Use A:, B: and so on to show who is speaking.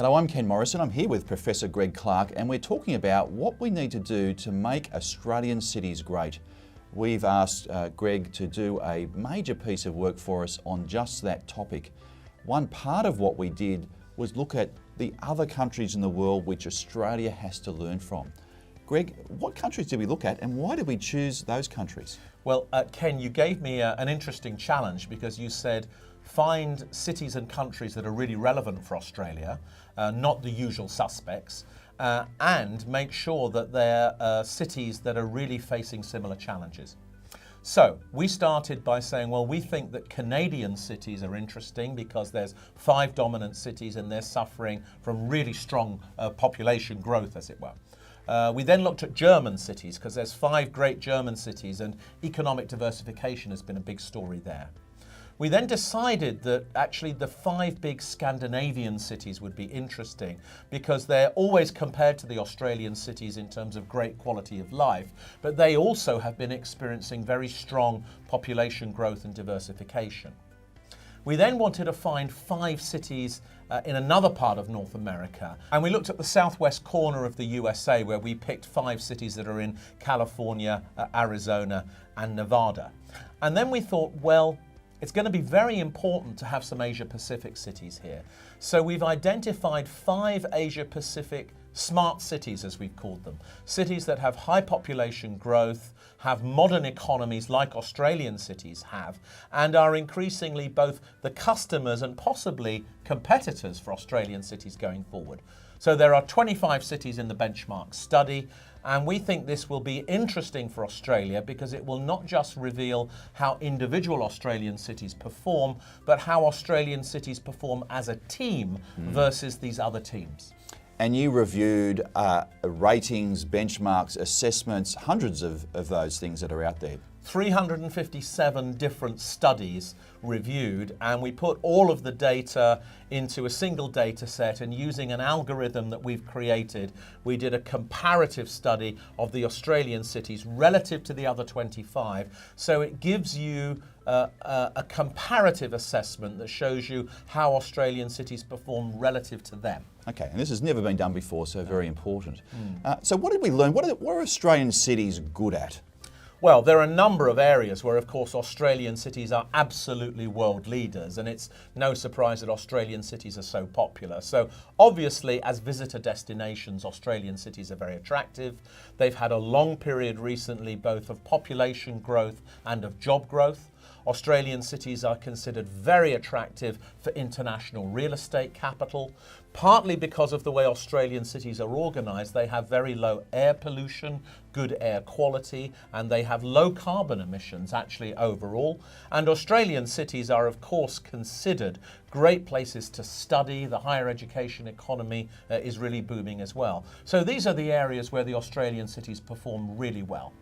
A: Hello, I'm Ken Morrison. I'm here with Professor Greg Clark, and we're talking about what we need to do to make Australian cities great. We've asked Greg to do a major piece of work for us on just that topic. One part of what we did was look at the other countries in the world which Australia has to learn from. Greg, what countries did we look at and why did we choose those countries?
B: Well, Ken, you gave me an interesting challenge because you said find cities and countries that are really relevant for Australia, not the usual suspects, and make sure that they're cities that are really facing similar challenges. So we started by saying, well, we think that Canadian cities are interesting because there's 5 dominant cities and they're suffering from really strong population growth, as it were. We then looked at German cities because there's 5 great German cities and economic diversification has been a big story there. We then decided that actually the 5 big Scandinavian cities would be interesting because they're always compared to the Australian cities in terms of great quality of life, but they also have been experiencing very strong population growth and diversification. We then wanted to find 5 cities in another part of North America, and we looked at the southwest corner of the USA where we picked 5 cities that are in California, Arizona and Nevada. And then we thought, well, it's going to be very important to have some Asia-Pacific cities here. So we've identified 5 Asia-Pacific smart cities, as we've called them. Cities that have high population growth, have modern economies like Australian cities have, and are increasingly both the customers and possibly competitors for Australian cities going forward. So there are 25 cities in the benchmark study, and we think this will be interesting for Australia because it will not just reveal how individual Australian cities perform, but how Australian cities perform as a team versus these other teams.
A: And you reviewed ratings, benchmarks, assessments, hundreds of those things that are out there.
B: 357 different studies reviewed, and we put all of the data into a single data set, and using an algorithm that we've created, we did a comparative study of the Australian cities relative to the other 25. So it gives you a comparative assessment that shows you how Australian cities perform relative to them.
A: Okay, and this has never been done before, so very important. So what did we learn? What are Australian cities good at?
B: Well, there are a number of areas where, of course, Australian cities are absolutely world leaders, and it's no surprise that Australian cities are so popular. So obviously, as visitor destinations, Australian cities are very attractive. They've had a long period recently, both of population growth and of job growth. Australian cities are considered very attractive for international real estate capital, partly because of the way Australian cities are organised. They have very low air pollution, good air quality, and they have low carbon emissions actually overall. And Australian cities are of course considered great places to study. The higher education economy is really booming as well. So these are the areas where the Australian cities perform really well.